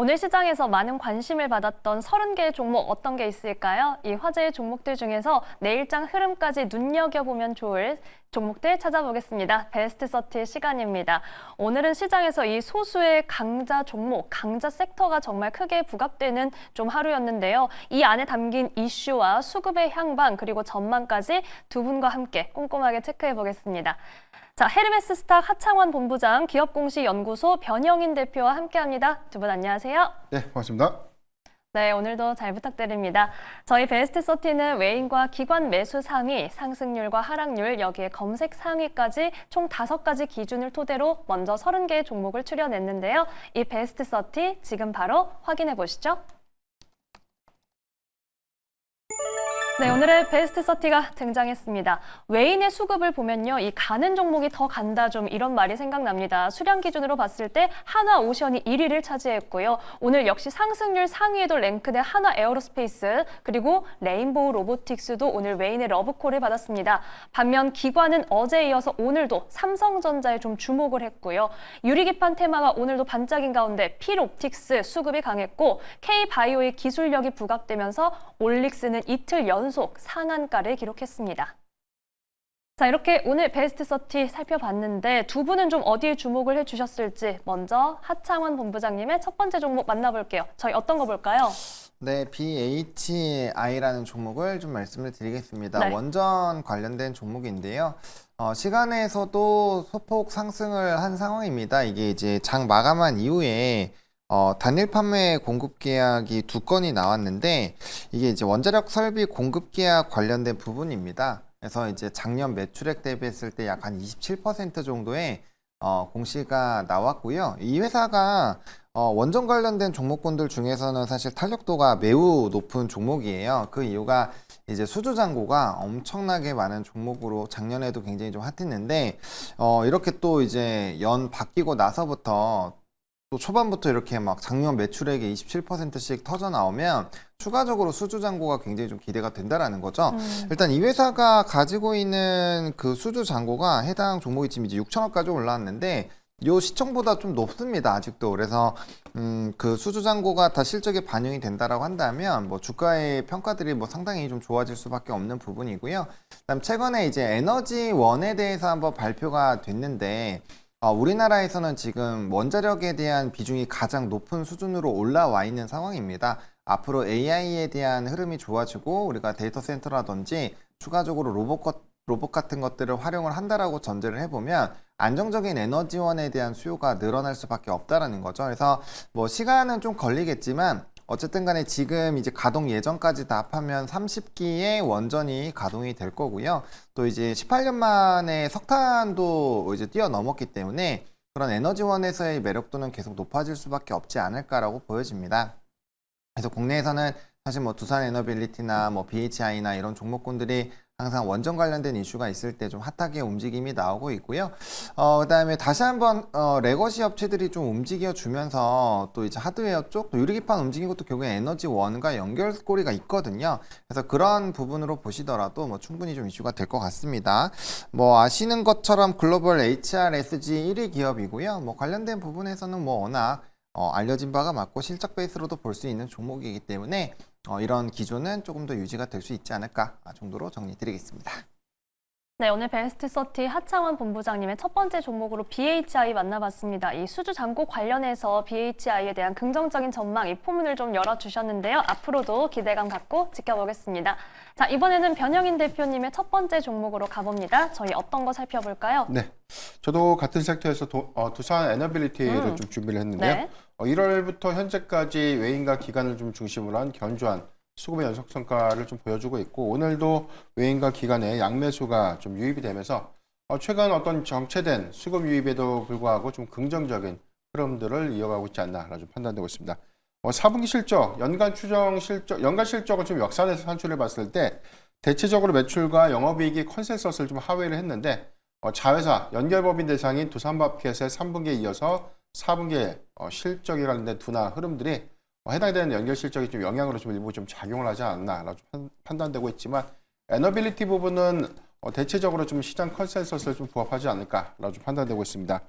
오늘 시장에서 많은 관심을 받았던 30개의 종목 어떤 게 있을까요? 이 화제의 종목들 중에서 내일장 흐름까지 눈여겨보면 좋을 종목들 찾아보겠습니다. 베스트 30 시간입니다. 오늘은 시장에서 이 소수의 강자 종목, 강자 섹터가 정말 크게 부각되는 좀 하루였는데요. 이 안에 담긴 이슈와 수급의 향방 그리고 전망까지 두 분과 함께 꼼꼼하게 체크해 보겠습니다. 자, 헤르메스 스탁 하창원 본부장, 기업공시연구소 변영인 대표와 함께합니다. 두 분 안녕하세요. 네, 고맙습니다. 네, 오늘도 잘 부탁드립니다. 저희 베스트 30는 외인과 기관 매수 상위, 상승률과 하락률, 여기에 검색 상위까지 총 5가지 기준을 토대로 먼저 30개의 종목을 추려냈는데요. 이 베스트 30 지금 바로 확인해 보시죠. 네, 오늘의 베스트 30가 등장했습니다. 외인의 수급을 보면요, 이 가는 종목이 더 간다 좀 이런 말이 생각납니다. 수량 기준으로 봤을 때 한화오션이 1위를 차지했고요. 오늘 역시 상승률 상위에도 랭크된 한화에어로스페이스 그리고 레인보우 로보틱스도 오늘 외인의 러브콜을 받았습니다. 반면 기관은 어제에 이어서 오늘도 삼성전자에 좀 주목을 했고요. 유리기판 테마가 오늘도 반짝인 가운데 필옵틱스 수급이 강했고 K바이오의 기술력이 부각되면서 올릭스는 이틀 연속 상한가를 기록했습니다. 자, 이렇게 오늘 베스트 30 살펴봤는데 두 분은 좀 어디에 주목을 해주셨을지 먼저 하창원 본부장님의 첫 번째 종목 만나볼게요. 저희 어떤 거 볼까요? 네, BHI라는 종목을 좀 말씀을 드리겠습니다. 네. 원전 관련된 종목인데요. 시간에서도 소폭 상승을 한 상황입니다. 이게 이제 장 마감한 이후에 단일 판매 공급 계약이 2건이 나왔는데 이게 이제 원자력 설비 공급 계약 관련된 부분입니다. 그래서 이제 작년 매출액 대비했을 때 약 한 27% 정도의 공시가 나왔고요. 이 회사가 원전 관련된 종목군들 중에서는 사실 탄력도가 매우 높은 종목이에요. 그 이유가 이제 수주 잔고가 엄청나게 많은 종목으로 작년에도 굉장히 좀 핫했는데 이렇게 또 이제 연 바뀌고 나서부터 또 초반부터 이렇게 막 작년 매출액의 27%씩 터져 나오면 추가적으로 수주 잔고가 굉장히 좀 기대가 된다라는 거죠. 일단 이 회사가 가지고 있는 그 수주 잔고가 해당 종목이 지금 이제 6천억까지 올라왔는데 요 시청보다 좀 높습니다, 아직도. 그래서 그 수주 잔고가 다 실적에 반영이 된다라고 한다면 뭐 주가의 평가들이 뭐 상당히 좀 좋아질 수밖에 없는 부분이고요. 그다음 최근에 이제 에너지원에 대해서 한번 발표가 됐는데 우리나라에서는 지금 원자력에 대한 비중이 가장 높은 수준으로 올라와 있는 상황입니다. 앞으로 AI에 대한 흐름이 좋아지고 우리가 데이터 센터라든지 추가적으로 로봇 같은 것들을 활용을 한다라고 전제를 해보면 안정적인 에너지원에 대한 수요가 늘어날 수밖에 없다라는 거죠. 그래서 뭐 시간은 좀 걸리겠지만 어쨌든 간에 지금 이제 가동 예정까지 다 합하면 30기의 원전이 가동이 될 거고요. 또 이제 18년 만에 석탄도 이제 뛰어넘었기 때문에 그런 에너지원에서의 매력도는 계속 높아질 수밖에 없지 않을까라고 보여집니다. 그래서 국내에서는 사실 뭐 두산에너빌리티나 뭐 BHI나 이런 종목군들이 항상 원전 관련된 이슈가 있을 때 좀 핫하게 움직임이 나오고 있고요. 그다음에 다시 한번 레거시 업체들이 좀 움직여주면서 또 이제 하드웨어 쪽, 또 유리기판 움직인 것도 결국에 에너지원과 연결고리가 있거든요. 그래서 그런 부분으로 보시더라도 뭐 충분히 좀 이슈가 될 것 같습니다. 뭐 아시는 것처럼 글로벌 HRSG 1위 기업이고요. 뭐 관련된 부분에서는 뭐 워낙 알려진 바가 맞고 실적 베이스로도 볼 수 있는 종목이기 때문에 이런 기조는 조금 더 유지가 될 수 있지 않을까 정도로 정리드리겠습니다. 네, 오늘 베스트 30 하창원 본부장님의 첫 번째 종목으로 BHI 만나봤습니다. 이 수주 잔고 관련해서 BHI에 대한 긍정적인 전망, 이 포문을 좀 열어주셨는데요. 앞으로도 기대감 갖고 지켜보겠습니다. 자, 이번에는 변영인 대표님의 첫 번째 종목으로 가봅니다. 저희 어떤 거 살펴볼까요? 네, 저도 같은 섹터에서 두산 에너빌리티를 좀 준비를 했는데요. 네. 1월부터 현재까지 외인과 기관을 좀 중심으로 한 견조한 수급의 연속 성과를 좀 보여주고 있고 오늘도 외인과 기관의 양매수가 좀 유입이 되면서 최근 어떤 정체된 수급 유입에도 불구하고 좀 긍정적인 흐름들을 이어가고 있지 않나라고 좀 판단되고 있습니다. 4분기 실적, 연간 실적을 좀 역산해서 산출해 봤을 때 대체적으로 매출과 영업이익이 컨센서스를 좀 하회를 했는데 자회사 연결법인 대상인 두산마켓의 3분기에 이어서 4분기에 실적에 관련된 둔화 흐름들이 해당되는 연결 실적이 좀 영향으로 좀 일부 좀 작용을 하지 않나라고 판단되고 있지만 에너빌리티 부분은 대체적으로 좀 시장 컨센서스를 좀 부합하지 않을까라고 좀 판단되고 있습니다.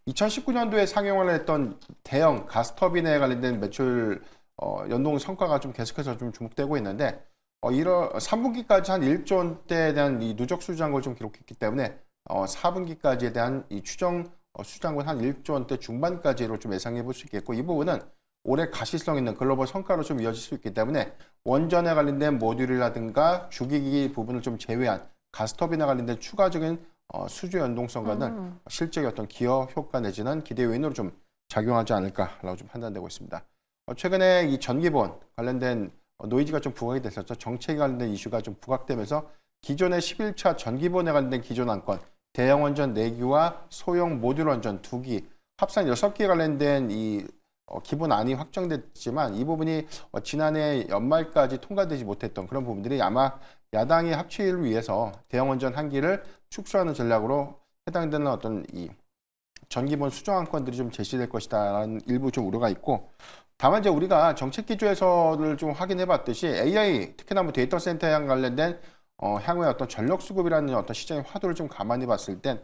2019년도에 상용을 했던 대형 가스터빈에 관련된 매출 연동 성과가 좀 계속해서 좀 주목되고 있는데 3분기까지 한 1조 원대에 대한 이 누적 수주잔고를 좀 기록했기 때문에 4분기까지에 대한 이 추정 수주잔고는 한 1조 원대 중반까지로 좀 예상해 볼 수 있겠고, 이 부분은 올해 가시성 있는 글로벌 성과로 좀 이어질 수 있기 때문에 원전에 관련된 모듈이라든가 주기기 부분을 좀 제외한 가스터빈에 관련된 추가적인 수주 연동성과는 실적의 어떤 기여 효과 내지는 기대 요인으로 좀 작용하지 않을까라고 좀 판단되고 있습니다. 최근에 이 전기본 관련된 노이즈가 좀 부각이 됐었죠. 정책에 관련된 이슈가 좀 부각되면서 기존의 11차 전기본에 관련된 기존 안건, 대형 원전 4기와 소형 모듈 원전 2기, 합산 6기에 관련된 이 기본안이 확정됐지만 이 부분이 지난해 연말까지 통과되지 못했던 그런 부분들이 아마 야당이 합치를 위해서 대형 원전 1기를 축소하는 전략으로 해당되는 어떤 이 전기본 수정 안건들이 좀 제시될 것이다라는 일부 좀 우려가 있고, 다만 이제 우리가 정책 기조에서를 좀 확인해 봤듯이 AI, 특히나 뭐 데이터 센터에 관련된 향후의 어떤 전력 수급이라는 어떤 시장의 화두를 좀 가만히 봤을 땐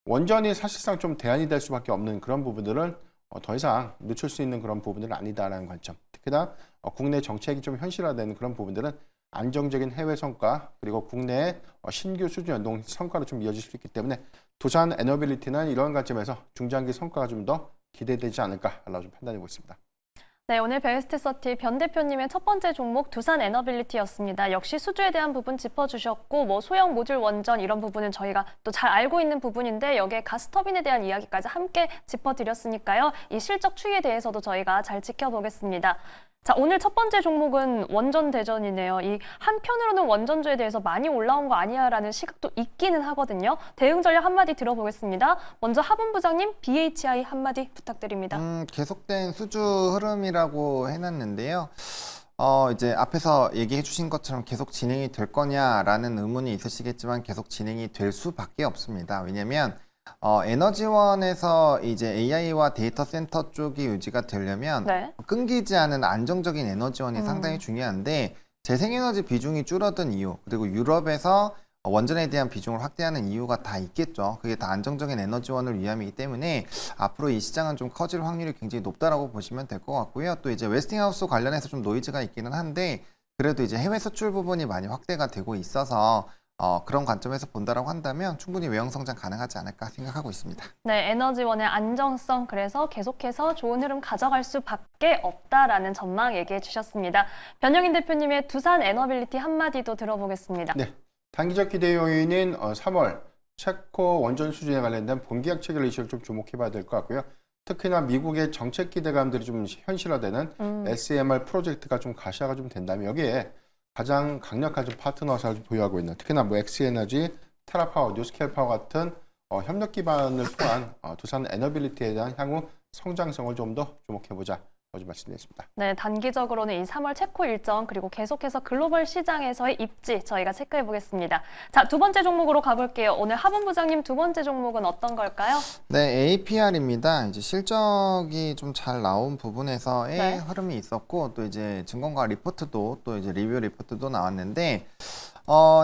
원전이 사실상 좀 대안이 될 수밖에 없는 그런 부분들은 더 이상 늦출 수 있는 그런 부분들은 아니다라는 관점. 특히나 국내 정책이 좀 현실화되는 그런 부분들은 안정적인 해외 성과 그리고 국내의 신규 수주 연동 성과로 좀 이어질 수 있기 때문에 두산 에너빌리티는 이런 관점에서 중장기 성과가 좀 더 기대되지 않을까라고 좀 판단해 보겠습니다. 네, 오늘 베스트 30 변 대표님의 첫 번째 종목 두산 에너빌리티였습니다. 역시 수주에 대한 부분 짚어주셨고 뭐 소형 모듈 원전 이런 부분은 저희가 또 잘 알고 있는 부분인데 여기에 가스터빈에 대한 이야기까지 함께 짚어드렸으니까요. 이 실적 추이에 대해서도 저희가 잘 지켜보겠습니다. 자, 오늘 첫 번째 종목은 원전 대전이네요. 이 한편으로는 원전주에 대해서 많이 올라온 거 아니야라는 시각도 있기는 하거든요. 대응 전략 한마디 들어보겠습니다. 먼저 하분 부장님, BHI 한마디 부탁드립니다. 계속된 수주 흐름이라고 해놨는데요. 이제 앞에서 얘기해 주신 것처럼 계속 진행이 될 거냐라는 의문이 있으시겠지만 계속 진행이 될 수밖에 없습니다. 왜냐면 에너지원에서 이제 AI와 데이터 센터 쪽이 유지가 되려면 네. 끊기지 않은 안정적인 에너지원이 상당히 중요한데 재생에너지 비중이 줄어든 이유, 그리고 유럽에서 원전에 대한 비중을 확대하는 이유가 다 있겠죠. 그게 다 안정적인 에너지원을 위함이기 때문에 앞으로 이 시장은 좀 커질 확률이 굉장히 높다라고 보시면 될 것 같고요. 또 이제 웨스팅하우스 관련해서 좀 노이즈가 있기는 한데 그래도 이제 해외 수출 부분이 많이 확대가 되고 있어서 그런 관점에서 본다라고 한다면 충분히 외형 성장 가능하지 않을까 생각하고 있습니다. 네, 에너지원의 안정성, 그래서 계속해서 좋은 흐름 가져갈 수밖에 없다라는 전망 얘기해 주셨습니다. 변영인 대표님의 두산 에너빌리티 한마디도 들어보겠습니다. 네, 단기적 기대 요인인 3월 체코 원전 수준에 관련된 본계약 체결 이슈를 좀 주목해 봐야 될 것 같고요. 특히나 미국의 정책 기대감들이 좀 현실화되는 SMR 프로젝트가 좀 가시화가 좀 된다면 여기에 가장 강력한 좀 파트너사를 보유하고 있는 특히나 뭐 엑스에너지, 테라파워, 뉴스케일 파워 같은 협력 기반을 통한 두산 에너빌리티에 대한 향후 성장성을 좀 더 주목해보자. 라고 말씀드리겠습니다. 네, 단기적으로는 이 3월 체코 일정 그리고 계속해서 글로벌 시장에서의 입지 저희가 체크해 보겠습니다. 자, 두 번째 종목으로 가볼게요. 오늘 하분 부장님 두 번째 종목은 어떤 걸까요? 네, APR입니다. 이제 실적이 좀 잘 나온 부분에서의 네. 흐름이 있었고 또 이제 증권가 리포트도 또 이제 리뷰 리포트도 나왔는데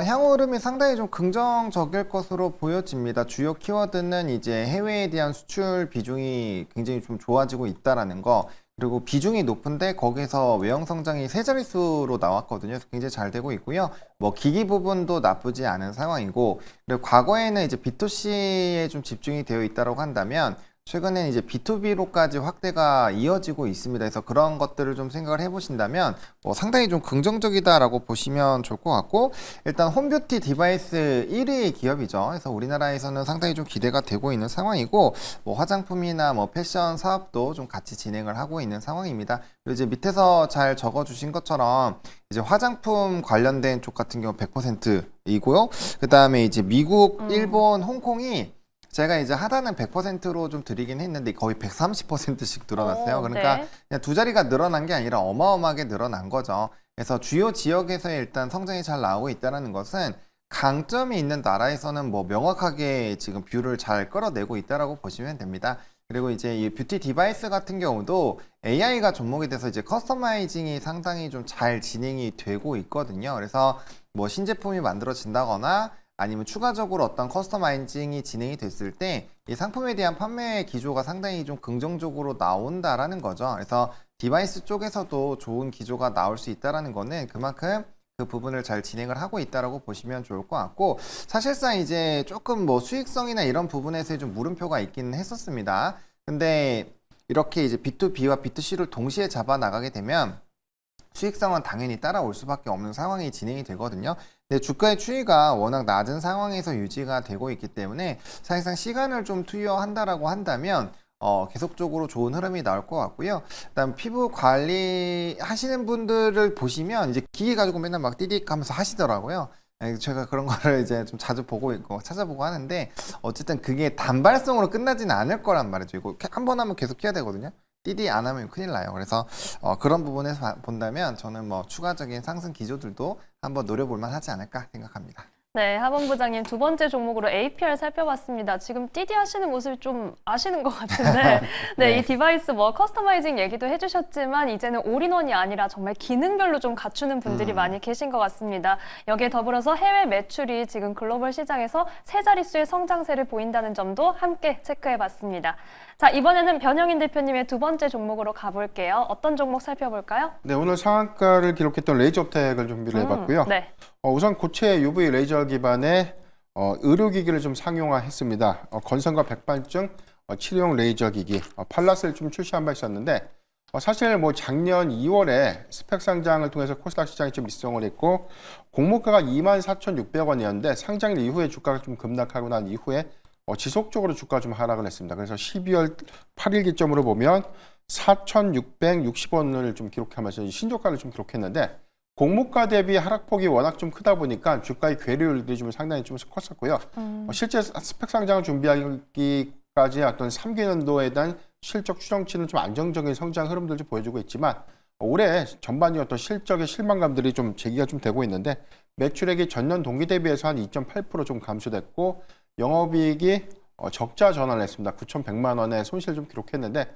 향후 흐름이 상당히 좀 긍정적일 것으로 보여집니다. 주요 키워드는 이제 해외에 대한 수출 비중이 굉장히 좀 좋아지고 있다라는 거. 그리고 비중이 높은데 거기서 외형 성장이 세 자릿수로 나왔거든요. 그래서 굉장히 잘 되고 있고요. 뭐 기기 부분도 나쁘지 않은 상황이고, 그리고 과거에는 이제 B2C에 좀 집중이 되어 있다고 한다면 최근에는 이제 B2B로까지 확대가 이어지고 있습니다. 그래서 그런 것들을 좀 생각을 해보신다면 상당히 좀 긍정적이다라고 보시면 좋을 것 같고, 일단 홈뷰티 디바이스 1위 기업이죠. 그래서 우리나라에서는 상당히 좀 기대가 되고 있는 상황이고, 뭐 화장품이나 뭐 패션 사업도 좀 같이 진행을 하고 있는 상황입니다. 그리고 이제 밑에서 잘 적어주신 것처럼 이제 화장품 관련된 쪽 같은 경우 100%이고요. 그 다음에 이제 미국, 일본, 홍콩이 제가 이제 하단은 100%로 좀 드리긴 했는데 거의 130%씩 늘어났어요. 그러니까 네. 그냥 두 자리가 늘어난 게 아니라 어마어마하게 늘어난 거죠. 그래서 주요 지역에서 일단 성장이 잘 나오고 있다는 것은 강점이 있는 나라에서는 뭐 명확하게 지금 뷰를 잘 끌어내고 있다라고 보시면 됩니다. 그리고 이제 이 뷰티 디바이스 같은 경우도 AI가 접목이 돼서 이제 커스터마이징이 상당히 좀 잘 진행이 되고 있거든요. 그래서 뭐 신제품이 만들어진다거나 아니면 추가적으로 어떤 커스터마이징이 진행이 됐을 때 이 상품에 대한 판매 기조가 상당히 좀 긍정적으로 나온다라는 거죠. 그래서 디바이스 쪽에서도 좋은 기조가 나올 수 있다라는 거는 그만큼 그 부분을 잘 진행을 하고 있다라고 보시면 좋을 것 같고, 사실상 이제 조금 뭐 수익성이나 이런 부분에서 좀 물음표가 있기는 했었습니다. 근데 이렇게 이제 B2B와 B2C를 동시에 잡아 나가게 되면 수익성은 당연히 따라올 수밖에 없는 상황이 진행이 되거든요. 근데 주가의 추이가 워낙 낮은 상황에서 유지가 되고 있기 때문에 사실상 시간을 좀 투여한다라고 한다면 계속적으로 좋은 흐름이 나올 것 같고요. 그다음 피부 관리 하시는 분들을 보시면 이제 기계 가지고 맨날 막 띠딕 하면서 하시더라고요. 제가 그런 거를 이제 좀 자주 보고 있고 찾아보고 하는데, 어쨌든 그게 단발성으로 끝나지는 않을 거란 말이죠. 이거 한 번 하면 계속 해야 되거든요. 띠디 안 하면 큰일 나요. 그래서 그런 부분에서 본다면 저는 뭐 추가적인 상승 기조들도 한번 노려볼 만하지 않을까 생각합니다. 네, 하범 부장님 두 번째 종목으로 APR 살펴봤습니다. 지금 띠디 하시는 모습이 좀 아시는 것 같은데, 네, 이 디바이스 뭐 커스터마이징 얘기도 해주셨지만 이제는 올인원이 아니라 정말 기능별로 좀 갖추는 분들이 많이 계신 것 같습니다. 여기에 더불어서 해외 매출이 지금 글로벌 시장에서 세 자릿수의 성장세를 보인다는 점도 함께 체크해봤습니다. 자, 이번에는 변영인 대표님의 두 번째 종목으로 가볼게요. 어떤 종목 살펴볼까요? 네, 오늘 상한가를 기록했던 레이저업텍을 준비를 해봤고요. 네. 우선 고체 UV 레이저 기반의 의료기기를 좀 상용화했습니다. 건선과 백반증 치료용 레이저 기기 팔라스를 좀 출시한 바 있었는데, 사실 뭐 작년 2월에 스펙 상장을 통해서 코스닥 시장이 좀 입성을 했고 공모가가 24,600원이었는데 상장 이후에 주가가 좀 급락하고 난 이후에 지속적으로 주가가 좀 하락을 했습니다. 그래서 12월 8일 기점으로 보면 4,660원을 좀 기록하면서 신저가를 좀 기록했는데, 공모가 대비 하락폭이 워낙 좀 크다 보니까 주가의 괴리율들이 좀 상당히 좀 컸었고요. 실제 스펙 상장을 준비하기까지 어떤 3개년도에 대한 실적 추정치는 좀 안정적인 성장 흐름들 좀 보여주고 있지만, 올해 전반이 어떤 실적의 실망감들이 좀 제기가 좀 되고 있는데, 매출액이 전년 동기 대비해서 한 2.8% 좀 감소됐고 영업이익이 적자 전환을 했습니다. 9,100만 원의 손실을 좀 기록했는데,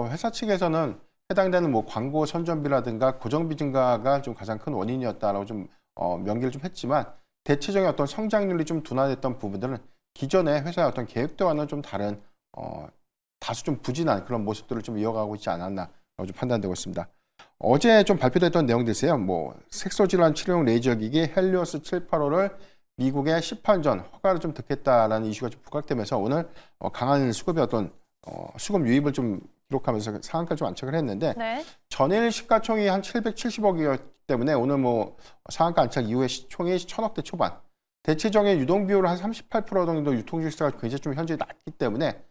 회사 측에서는 해당되는 뭐 광고 선전비라든가 고정비 증가가 좀 가장 큰 원인이었다라고 좀 명기를 좀 했지만, 대체적인 어떤 성장률이 좀 둔화됐던 부분들은 기존의 회사의 어떤 계획과는 좀 다른 다소 좀 부진한 그런 모습들을 좀 이어가고 있지 않았나라고 좀 판단되고 있습니다. 어제 좀 발표됐던 내용들이세요. 뭐 색소질환 치료용 레이저 기기 헬리오스 785를 미국의 시판전 허가를 좀 득했다라는 이슈가 좀 부각되면서 오늘 강한 수급의 어떤 수급 유입을 좀 기록하면서 상한가 좀 안착을 했는데, 네. 전일 시가총이 한 770억이었기 때문에 오늘 뭐 상한가 안착 이후에 시총이 1,000억대 초반, 대체적인 유동 비율은 한 38% 정도 유통질수가 굉장히 좀 현재 낮기 때문에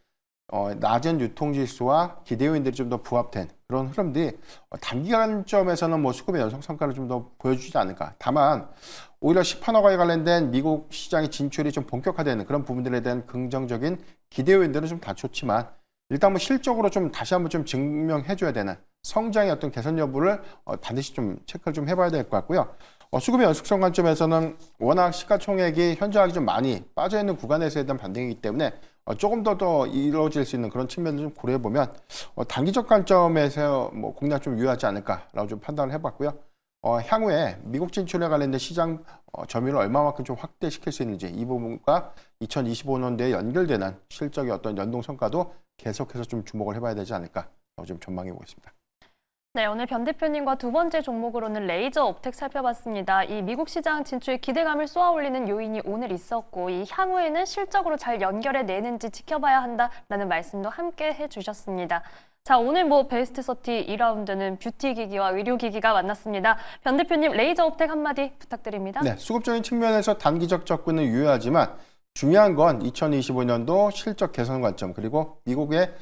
낮은 유통질수와 기대 요인들이 좀 더 부합된 그런 흐름들이 단기간점에서는 뭐 수급의 연속 성과를 좀 더 보여주지 않을까. 다만 오히려 시판허가에 관련된 미국 시장의 진출이 좀 본격화되는 그런 부분들에 대한 긍정적인 기대 요인들은 좀 다 좋지만, 일단 뭐 실적으로 좀 다시 한번 좀 증명해줘야 되는 성장의 어떤 개선 여부를 반드시 좀 체크를 좀 해봐야 될 것 같고요. 수급의 연속성 관점에서는 워낙 시가총액이 현저하게 좀 많이 빠져있는 구간에서에 대한 반등이기 때문에 조금 더 이루어질 수 있는 그런 측면을 좀 고려해보면 단기적 관점에서 뭐 공략 좀 유효하지 않을까라고 좀 판단을 해봤고요. 향후에 미국 진출에 관련된 시장 점유율을 얼마만큼 좀 확대시킬 수 있는지, 이 부분과 2025년도에 연결되는 실적의 어떤 연동 성과도 계속해서 좀 주목을 해봐야 되지 않을까라고 좀 전망해 보겠습니다. 네, 오늘 변 대표님과 두 번째 종목으로는 레이저 업텍 살펴봤습니다. 이 미국 시장 진출에 기대감을 쏘아올리는 요인이 오늘 있었고, 이 향후에는 실적으로 잘 연결해내는지 지켜봐야 한다라는 말씀도 함께 해주셨습니다. 자, 오늘 뭐 베스트 30 2라운드는 뷰티 기기와 의료 기기가 만났습니다. 변 대표님, 레이저 업텍 한마디 부탁드립니다. 네, 수급적인 측면에서 단기적 접근은 유효하지만 중요한 건 2025년도 실적 개선 관점, 그리고 미국의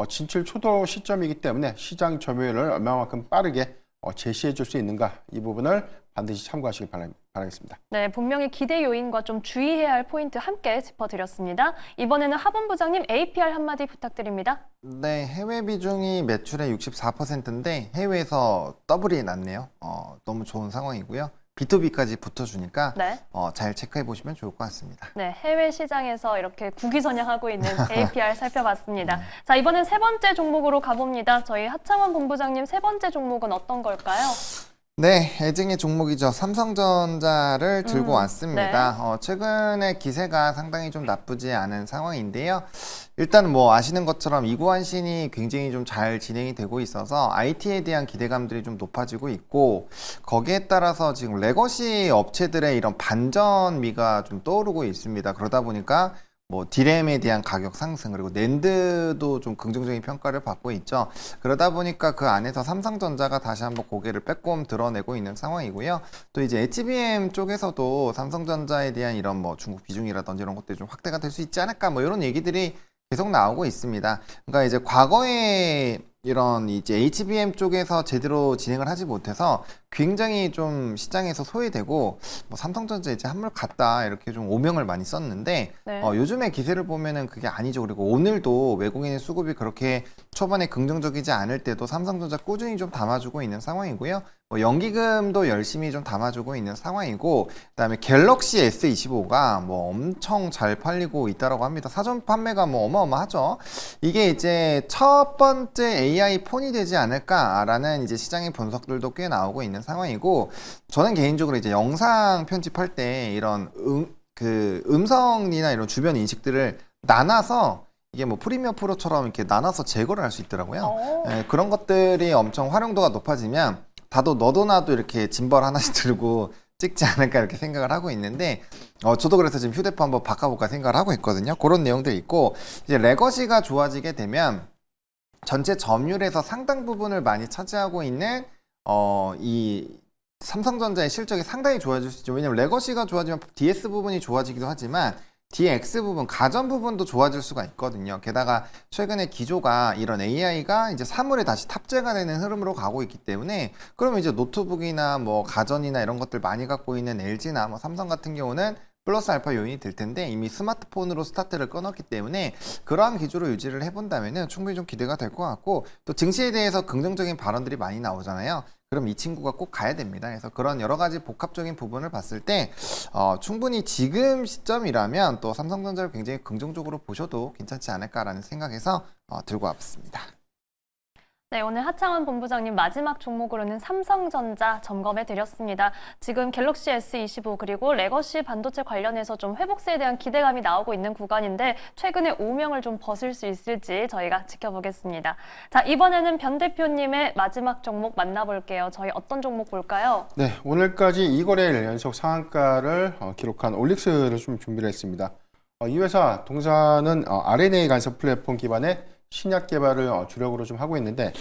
진출 초도 시점이기 때문에 시장 점유율을 얼마만큼 빠르게 제시해 줄 수 있는가, 이 부분을 반드시 참고하시기 바라겠습니다. 네, 분명히 기대 요인과 좀 주의해야 할 포인트 함께 짚어드렸습니다. 이번에는 하범 부장님 APR 한마디 부탁드립니다. 네, 해외 비중이 매출의 64%인데 해외에서 더블이 났네요. 너무 좋은 상황이고요. B2B까지 붙어주니까 네. 잘 체크해 보시면 좋을 것 같습니다. 네, 해외 시장에서 이렇게 국위선양하고 있는 APR 살펴봤습니다. 자, 이번엔 세 번째 종목으로 가봅니다. 저희 하창원 본부장님 세 번째 종목은 어떤 걸까요? 네, 애증의 종목이죠. 삼성전자를 들고 왔습니다. 네. 최근에 기세가 상당히 좀 나쁘지 않은 상황인데요. 일단 뭐 아시는 것처럼 이구환신이 굉장히 좀 잘 진행이 되고 있어서 IT에 대한 기대감들이 좀 높아지고 있고, 거기에 따라서 지금 레거시 업체들의 이런 반전미가 좀 떠오르고 있습니다. 그러다 보니까 뭐 디램에 대한 가격 상승, 그리고 낸드도 좀 긍정적인 평가를 받고 있죠. 그러다 보니까 그 안에서 삼성전자가 다시 한번 고개를 빼꼼 드러내고 있는 상황이고요. 또 이제 HBM 쪽에서도 삼성전자에 대한 이런 뭐 중국 비중이라든지 이런 것들이 좀 확대가 될 수 있지 않을까, 뭐 이런 얘기들이 계속 나오고 있습니다. 그러니까 이제 과거에 이런 이제 HBM 쪽에서 제대로 진행을 하지 못해서 굉장히 좀 시장에서 소외되고, 뭐 삼성전자 이제 한물 갔다 이렇게 좀 오명을 많이 썼는데, 네. 요즘에 기세를 보면은 그게 아니죠. 그리고 오늘도 외국인의 수급이 그렇게 초반에 긍정적이지 않을 때도 삼성전자 꾸준히 좀 담아주고 있는 상황이고요. 뭐 연기금도 열심히 좀 담아주고 있는 상황이고, 그다음에 갤럭시 S25가 뭐 엄청 잘 팔리고 있다라고 합니다. 사전 판매가 뭐 어마어마하죠. 이게 이제 첫 번째 AI 폰이 되지 않을까라는 이제 시장의 분석들도 꽤 나오고 있는 상황이고, 저는 개인적으로 이제 영상 편집할 때 이런 음성이나 이런 주변 인식들을 나눠서, 이게 뭐 프리미어 프로처럼 이렇게 나눠서 제거를 할 수 있더라고요. 오. 그런 것들이 엄청 활용도가 높아지면 너도 나도 이렇게 짐벌 하나씩 들고 찍지 않을까 이렇게 생각을 하고 있는데, 저도 그래서 지금 휴대폰 한번 바꿔볼까 생각을 하고 있거든요. 그런 내용들이 있고, 이제 레거시가 좋아지게 되면 전체 점유율에서 상당 부분을 많이 차지하고 있는 이 삼성전자의 실적이 상당히 좋아질 수 있죠. 왜냐면 레거시가 좋아지면 DS 부분이 좋아지기도 하지만 DX 부분, 가전 부분도 좋아질 수가 있거든요. 게다가 최근에 기조가 이런 AI가 이제 사물에 다시 탑재가 되는 흐름으로 가고 있기 때문에, 그러면 이제 노트북이나 뭐 가전이나 이런 것들 많이 갖고 있는 LG나 뭐 삼성 같은 경우는 플러스 알파 요인이 될 텐데, 이미 스마트폰으로 스타트를 끊었기 때문에 그러한 기조로 유지를 해본다면은 충분히 좀 기대가 될 것 같고, 또 증시에 대해서 긍정적인 발언들이 많이 나오잖아요. 그럼 이 친구가 꼭 가야 됩니다. 그래서 그런 여러 가지 복합적인 부분을 봤을 때 충분히 지금 시점이라면 또 삼성전자를 굉장히 긍정적으로 보셔도 괜찮지 않을까라는 생각에서 들고 왔습니다. 네, 오늘 하창원 본부장님 마지막 종목으로는 삼성전자 점검해 드렸습니다. 지금 갤럭시 S25 그리고 레거시 반도체 관련해서 좀 회복세에 대한 기대감이 나오고 있는 구간인데, 최근에 오명을 좀 벗을 수 있을지 저희가 지켜보겠습니다. 자, 이번에는 변 대표님의 마지막 종목 만나볼게요. 저희 어떤 종목 볼까요? 네, 오늘까지 2거래일 연속 상한가를 기록한 올릭스를 좀 준비를 했습니다. 이 회사 동사는 RNA 간섭 플랫폼 기반의 신약 개발을 주력으로 좀 하고 있는데,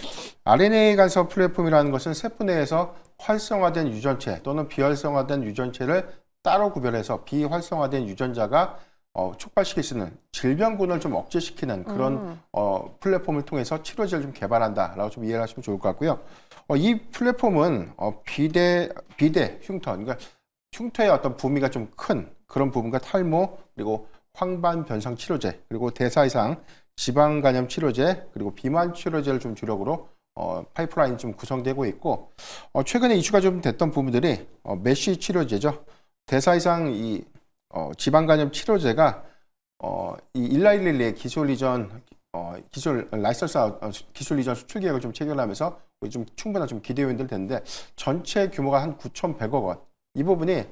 RNA 간섭 플랫폼이라는 것은 세포 내에서 활성화된 유전체 또는 비활성화된 유전체를 따로 구별해서 비활성화된 유전자가 촉발시킬 수 있는 질병군을 좀 억제시키는 그런 플랫폼을 통해서 치료제를 좀 개발한다라고 좀 이해를 하시면 좋을 것 같고요. 이 플랫폼은 비대 흉터, 그러니까 흉터의 어떤 부미가 좀 큰 그런 부분과 탈모, 그리고 황반 변상 치료제, 그리고 대사 이상 지방 간염 치료제, 그리고 비만 치료제를 좀 주력으로 파이프라인이 좀 구성되고 있고, 최근에 이슈가 좀 됐던 부분들이 메쉬 치료제죠. 대사 이상 이 지방 간염 치료제가 이 일라일릴리의 기술 이전 라이선스 기술 이전 수출 계획을 좀 체결하면서 좀 충분한 좀 기대 요인들 됐는데, 전체 규모가 한 9,100억 원. 이 부분이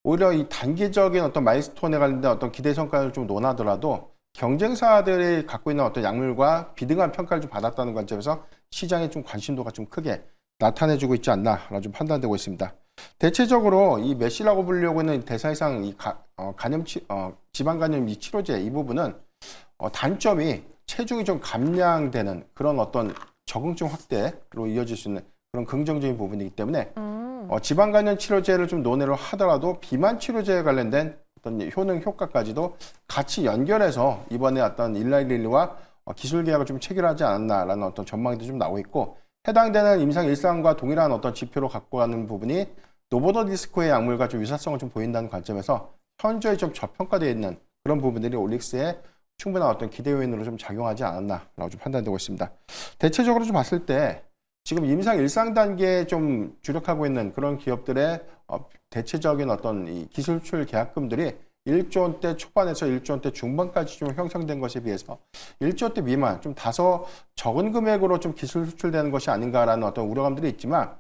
오히려 이 단기적인 어떤 마일스톤에 관련된 어떤 기대 성과를 좀 논하더라도 경쟁사들이 갖고 있는 어떤 약물과 비등한 평가를 좀 받았다는 관점에서 시장의 좀 관심도가 좀 크게 나타내주고 있지 않나라고 좀 판단되고 있습니다. 대체적으로 이 메시라고 부르려고 있는 대사 이상 이 지방 간염 이 치료제 이 부분은 단점이 체중이 좀 감량되는 그런 어떤 적응증 확대로 이어질 수 있는 그런 긍정적인 부분이기 때문에 지방 간염 치료제를 좀 논의를 하더라도 비만 치료제에 관련된 어떤 효능 효과까지도 같이 연결해서 이번에 어떤 일라일릴리와 기술 계약을 좀 체결하지 않았나라는 어떤 전망도 좀 나오고 있고, 해당되는 임상 일상과 동일한 어떤 지표로 갖고 가는 부분이 노보더디스크의 약물과 좀 유사성을 좀 보인다는 관점에서 현저히 좀 저평가되어 있는 그런 부분들이 올릭스에 충분한 어떤 기대 요인으로 좀 작용하지 않았나라고 좀 판단되고 있습니다. 대체적으로 좀 봤을 때 지금 임상 일상 단계에 좀 주력하고 있는 그런 기업들의 대체적인 어떤 이 기술 수출 계약금들이 1조 원대 초반에서 1조 원대 중반까지 좀 형성된 것에 비해서 1조 원대 미만, 좀 다소 적은 금액으로 좀 기술 수출되는 것이 아닌가라는 어떤 우려감들이 있지만,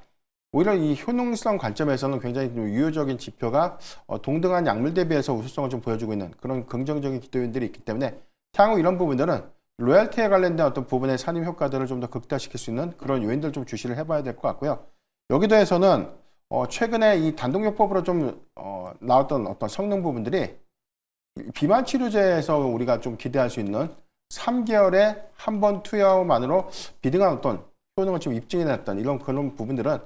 오히려 이 효능성 관점에서는 굉장히 좀 유효적인 지표가 동등한 약물 대비해서 우수성을 좀 보여주고 있는 그런 긍정적인 기도인들이 있기 때문에 향후 이런 부분들은 로열티에 관련된 어떤 부분의 산임 효과들을 좀 더 극대화시킬 수 있는 그런 요인들 좀 주시를 해봐야 될 것 같고요. 여기 더해서는 최근에 이 단독요법으로 좀 나왔던 어떤 성능 부분들이 비만 치료제에서 우리가 좀 기대할 수 있는 3개월에 한 번 투여만으로 비등한 어떤 효능을 좀 입증해냈던 이런 그런 부분들은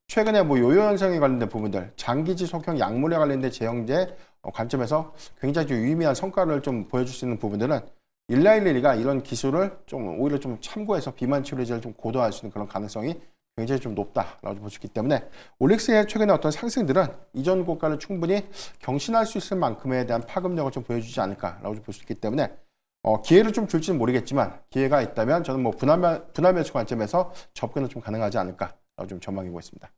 최근에 뭐 요요 현상에 관련된 부분들, 장기 지속형 약물에 관련된 제형제 관점에서 굉장히 좀 유의미한 성과를 좀 보여줄 수 있는 부분들은 일라일리가 이런 기술을 좀 오히려 좀 참고해서 비만 치료제를 좀 고도화할 수 있는 그런 가능성이 굉장히 좀 높다라고 볼 수 있기 때문에 올릭스의 최근에 어떤 상승들은 이전 고가를 충분히 경신할 수 있을 만큼에 대한 파급력을 좀 보여주지 않을까라고 볼 수 있기 때문에 기회를 좀 줄지는 모르겠지만 기회가 있다면 저는 뭐 분할 매수 관점에서 접근은 좀 가능하지 않을까라고 좀 전망하고 있습니다.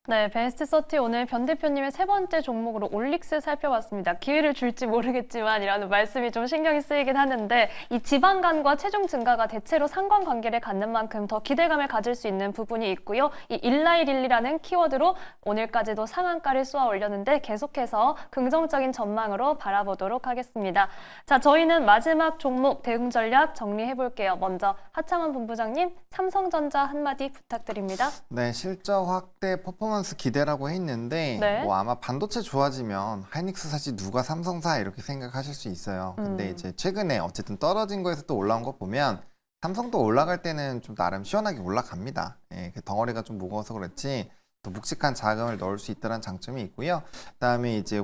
네, 베스트 30 오늘 변 대표님의 세 번째 종목으로 올릭스 살펴봤습니다. 기회를 줄지 모르겠지만이라는 말씀이 좀 신경이 쓰이긴 하는데 이 지방간과 체중 증가가 대체로 상관관계를 갖는 만큼 더 기대감을 가질 수 있는 부분이 있고요. 이 일라이릴리라는 키워드로 오늘까지도 상한가를 쏘아 올렸는데 계속해서 긍정적인 전망으로 바라보도록 하겠습니다. 자, 저희는 마지막 종목 대응 전략 정리해 볼게요. 먼저 하창원 본부장님, 삼성전자 한마디 부탁드립니다. 네, 실적 확대 퍼포먼스 기대라고 했는데 네. 뭐 아마 반도체 좋아지면 하이닉스 사지 누가 삼성 사 이렇게 생각하실 수 있어요. 근데 이제 최근에 어쨌든 떨어진 거에서 또 올라온 거 보면 삼성도 올라갈 때는 좀 나름 시원하게 올라갑니다. 예, 그 덩어리가 좀 무거워서 그렇지 또 묵직한 자금을 넣을 수 있다는 장점이 있고요. 그다음에 이제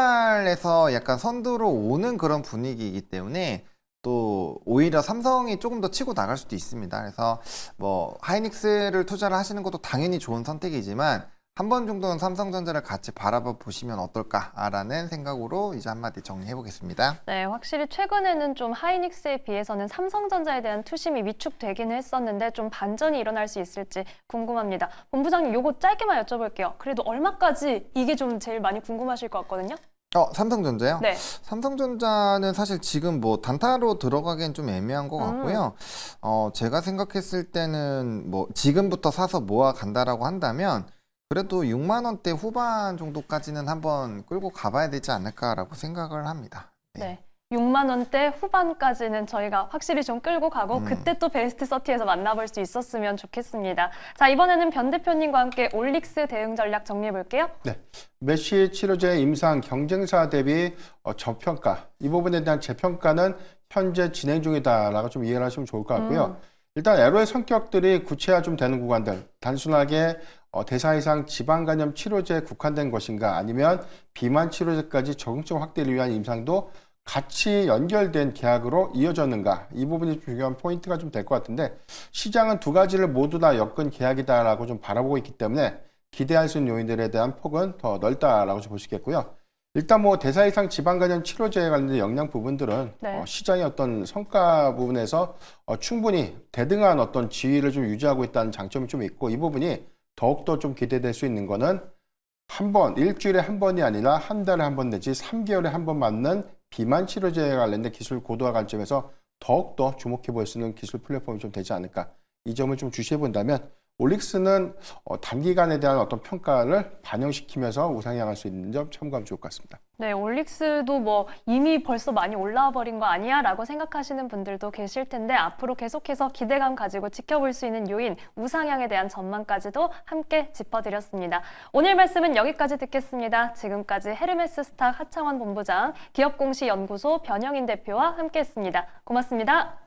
후발에서 약간 선두로 오는 그런 분위기이기 때문에 또 오히려 삼성이 조금 더 치고 나갈 수도 있습니다. 그래서 뭐 하이닉스를 투자를 하시는 것도 당연히 좋은 선택이지만 한 번 정도는 삼성전자를 같이 바라봐 보시면 어떨까라는 생각으로 이제 한마디 정리해 보겠습니다. 네, 확실히 최근에는 좀 하이닉스에 비해서는 삼성전자에 대한 투심이 위축되기는 했었는데 좀 반전이 일어날 수 있을지 궁금합니다. 본부장님, 요거 짧게만 여쭤볼게요. 그래도 얼마까지 이게 좀 제일 많이 궁금하실 것 같거든요. 삼성전자요? 네. 삼성전자는 사실 지금 뭐 단타로 들어가기엔 좀 애매한 것 같고요. 제가 생각했을 때는 뭐 지금부터 사서 모아 간다라고 한다면 그래도 6만 원대 후반 정도까지는 한번 끌고 가봐야 되지 않을까라고 생각을 합니다. 네. 6만 원대 후반까지는 저희가 확실히 좀 끌고 가고 그때 또 베스트 30에서 만나볼 수 있었으면 좋겠습니다. 자, 이번에는 변 대표님과 함께 올릭스 대응 전략 정리해 볼게요. 네, 메시 치료제 임상 경쟁사 대비 저평가 이 부분에 대한 재평가는 현재 진행 중이다라고 좀 이해를 하시면 좋을 것 같고요. 일단 애로의 성격들이 구체화 좀 되는 구간들 단순하게 대사 이상 지방 간염 치료제에 국한된 것인가 아니면 비만 치료제까지 적응적 확대를 위한 임상도 같이 연결된 계약으로 이어졌는가 이 부분이 중요한 포인트가 좀 될 것 같은데 시장은 두 가지를 모두 다 엮은 계약이다라고 좀 바라보고 있기 때문에 기대할 수 있는 요인들에 대한 폭은 더 넓다라고 좀 볼 수 있겠고요. 일단 뭐 대사 이상 지방 간염 치료제에 관련된 영양 부분들은 네. 시장의 어떤 성과 부분에서 충분히 대등한 어떤 지위를 좀 유지하고 있다는 장점이 좀 있고 이 부분이 더욱더 좀 기대될 수 있는 거는 한 번, 일주일에 한 번이 아니라 한 달에 한 번 내지 3개월에 한 번 맞는 비만 치료제에 관련된 기술 고도화 관점에서 더욱더 주목해 볼 수 있는 기술 플랫폼이 좀 되지 않을까. 이 점을 좀 주시해 본다면 올릭스는 단기간에 대한 어떤 평가를 반영시키면서 우상향할 수 있는 점 참고하면 좋을 것 같습니다. 네, 올릭스도 뭐 이미 벌써 많이 올라와 버린 거 아니야? 라고 생각하시는 분들도 계실 텐데 앞으로 계속해서 기대감 가지고 지켜볼 수 있는 요인, 우상향에 대한 전망까지도 함께 짚어드렸습니다. 오늘 말씀은 여기까지 듣겠습니다. 지금까지 헤르메스 스탁 하창원 본부장, 기업공시연구소 변영인 대표와 함께했습니다. 고맙습니다.